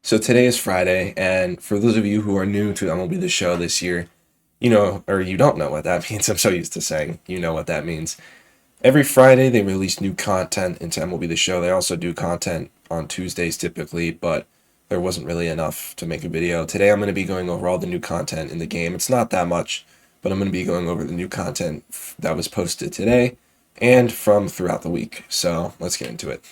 So today is Friday, and for those of you who are new to MLB The Show this year, or you don't know what that means. I'm so used to saying you know what that means. Every Friday, they release new content into MLB The Show. They also do content on Tuesdays typically, but there wasn't really enough to make a video. Today, I'm going to be going over all the new content in the game. It's not that much, but I'm going to be going over the new content that was posted today and from throughout the week. So let's get into it.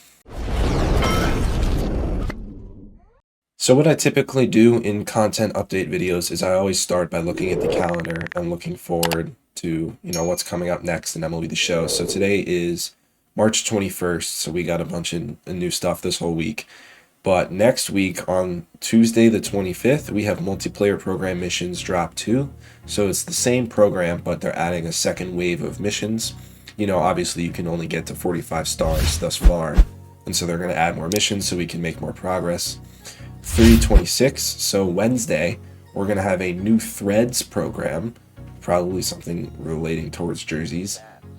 So what I typically do in content update videos is I always start by looking at the calendar and looking forward to, what's coming up next in MLB The Show. So today is March 21st, so we got a bunch of new stuff this whole week. But next week on Tuesday the 25th, we have multiplayer program missions drop 2. So it's the same program, but they're adding a second wave of missions. Obviously you can only get to 45 stars thus far, and so they're going to add more missions so we can make more progress. 3/26, so Wednesday, we're going to have a new Threads program, probably something relating towards jerseys.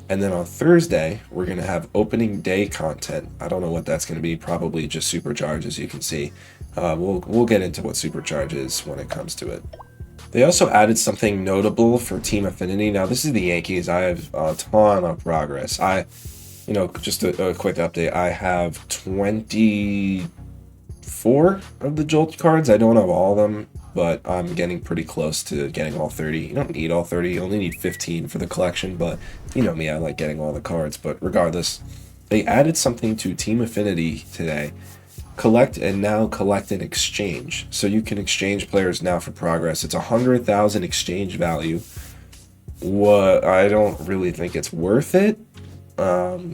And then on Thursday, we're going to have opening day content. I don't know what that's going to be, probably just Supercharge, as you can see. We'll get into what Supercharge is when it comes to it. They also added something notable for Team Affinity. Now, this is the Yankees. I have a ton of progress. Just a quick update. I have 24 of the Jolt cards. I don't have all of them, but I'm getting pretty close to getting all 30. You don't need all 30. You only need 15 for the collection, but you know me, I like getting all the cards. But regardless, they added something to Team Affinity today. Collect and exchange. So you can exchange players now for progress. It's 100,000 exchange value. What I don't really think it's worth it.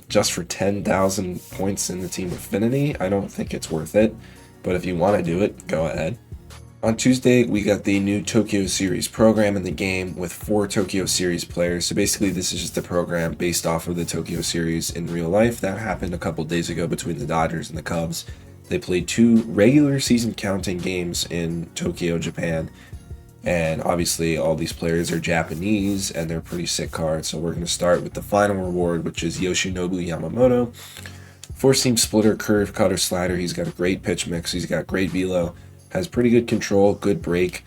Just for 10,000 points in the Team Affinity, I don't think it's worth it. But if you want to do it, go ahead. On Tuesday, we got the new Tokyo Series program in the game with 4 Tokyo Series players. So basically, this is just a program based off of the Tokyo Series in real life. That happened a couple days ago between the Dodgers and the Cubs. They played 2 regular season counting games in Tokyo, Japan. And obviously, all these players are Japanese, and they're pretty sick cards. So we're going to start with the final reward, which is Yoshinobu Yamamoto. 4-seam splitter, curve, cutter, slider. He's got a great pitch mix. He's got great velo. Has pretty good control, good break.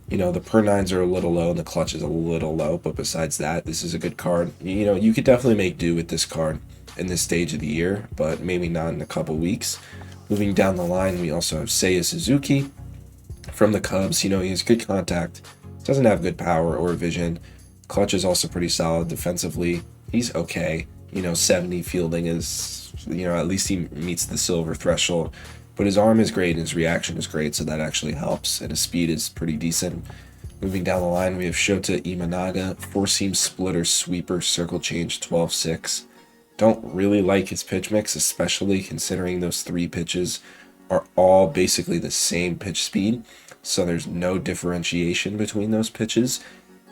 The per nines are a little low and the clutch is a little low. But besides that, this is a good card. You could definitely make do with this card in this stage of the year, but maybe not in a couple weeks. Moving down the line, we also have Seiya Suzuki from the Cubs. He has good contact. Doesn't have good power or vision. Clutch is also pretty solid defensively. He's okay. 70 fielding is, at least he meets the silver threshold. But his arm is great, and his reaction is great, so that actually helps. And his speed is pretty decent. Moving down the line, we have Shota Imanaga, 4-seam splitter, sweeper, circle change, 12-6. Don't really like his pitch mix, especially considering those 3 pitches are all basically the same pitch speed. So there's no differentiation between those pitches.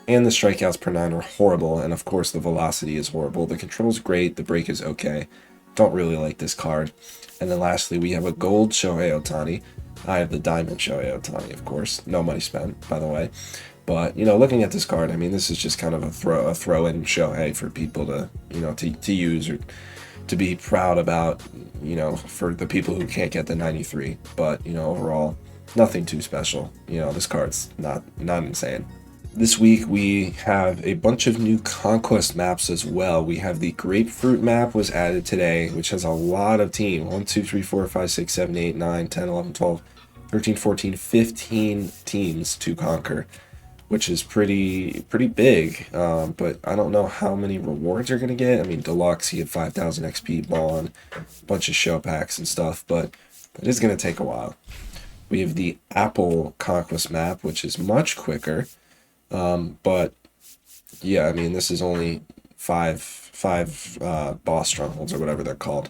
And the strikeouts per 9 are horrible, and of course the velocity is horrible. The control is great, the break is okay. Don't really like this card. And then lastly, we have a gold Shohei Ohtani. I have the diamond Shohei Ohtani, of course. No money spent, by the way. But, looking at this card, this is just kind of a throw-in Shohei for people to, to use or to be proud about, for the people who can't get the 93. But, overall, nothing too special. This card's not insane. This week we have a bunch of new conquest maps as well. We have the grapefruit map was added today, which has a lot of teams. 1, 2, 3, 4, 5, 6, 7, 8, 9, 10, 11, 12, 13, 14, 15 teams to conquer, which is pretty big. But I don't know how many rewards you're going to get. Deluxe, you get 5,000 XP, bond, a bunch of show packs and stuff, but it is going to take a while. We have the Apple conquest map, which is much quicker. But yeah, this is only five boss strongholds or whatever they're called,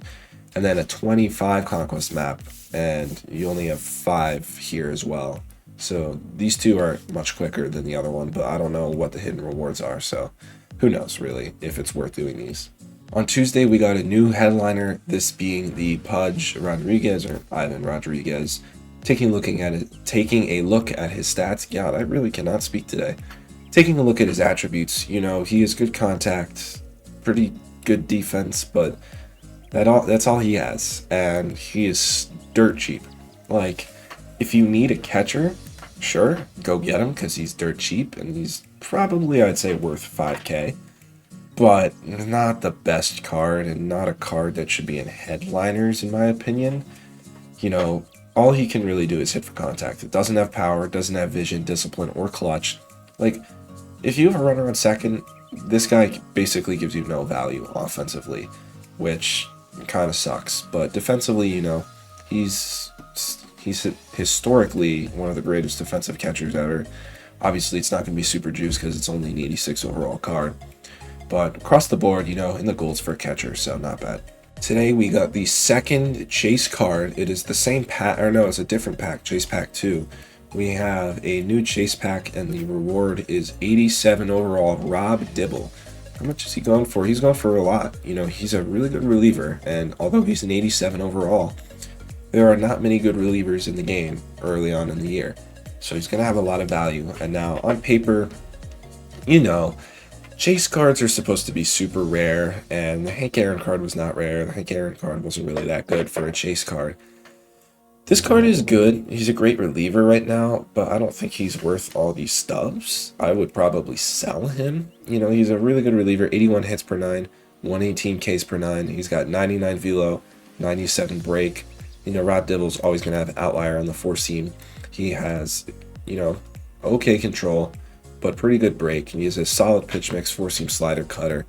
and then a 25 conquest map, and you only have 5 here as well. So these 2 are much quicker than the other one, but I don't know what the hidden rewards are, so who knows really if it's worth doing these. On Tuesday, we got a new headliner, this being the Pudge Rodriguez, or Ivan Rodriguez. Taking a look at his stats. God, I really cannot speak today. Taking a look at his attributes, he has good contact, pretty good defense, but that's all he has, and he is dirt cheap. If you need a catcher, sure, go get him because he's dirt cheap and he's probably, I'd say, worth 5K. But not the best card and not a card that should be in headliners, in my opinion. All he can really do is hit for contact. It doesn't have power, doesn't have vision, discipline, or clutch. Like, if you have a runner on second, this guy basically gives you no value offensively, which kind of sucks. But defensively, he's historically one of the greatest defensive catchers ever. Obviously, it's not going to be super juice because it's only an 86 overall card. But across the board, in the golds for a catcher, so not bad. Today we got the second Chase card. It is the same pack, or no, it's a different pack, Chase Pack 2. We have a new Chase pack, and the reward is 87 overall Rob Dibble. How much is he going for? He's going for a lot. He's a really good reliever, and although he's an 87 overall, there are not many good relievers in the game early on in the year. So he's going to have a lot of value. And now on paper, Chase cards are supposed to be super rare, and the Hank Aaron card was not rare. The Hank Aaron card wasn't really that good for a Chase card. This card is good. He's a great reliever right now, but I don't think he's worth all these stubs. I would probably sell him. He's a really good reliever, 81 hits per 9, 118 Ks per 9. He's got 99 velo, 97 break. Rob Dibble's always going to have an outlier on the four seam. He has, okay control, but pretty good break. And he has a solid pitch mix, four seam slider, cutter.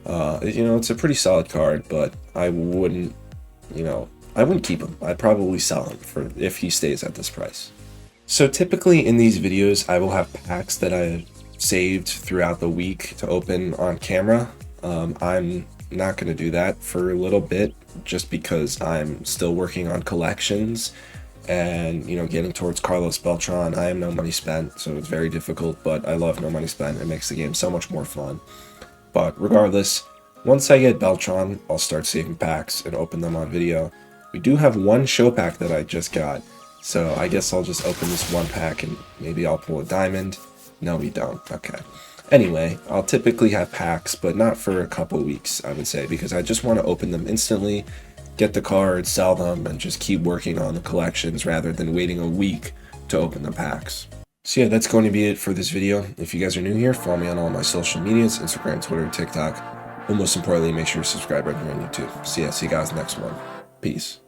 It's a pretty solid card, but I wouldn't keep him. I'd probably sell him if he stays at this price. So typically in these videos, I will have packs that I saved throughout the week to open on camera. I'm not going to do that for a little bit just because I'm still working on collections and, getting towards Carlos Beltran. I have no money spent, so it's very difficult, but I love no money spent. It makes the game so much more fun. But regardless, once I get Beltran, I'll start saving packs and open them on video. We do have one show pack that I just got, so I guess I'll just open this one pack and maybe I'll pull a diamond. No, we don't. Okay. Anyway, I'll typically have packs, but not for a couple weeks, I would say, because I just want to open them instantly, get the cards, sell them, and just keep working on the collections rather than waiting a week to open the packs. So yeah, that's going to be it for this video. If you guys are new here, follow me on all my social medias, Instagram, Twitter, TikTok, and most importantly, make sure to subscribe right here on YouTube. So yeah, see you guys next one. Peace.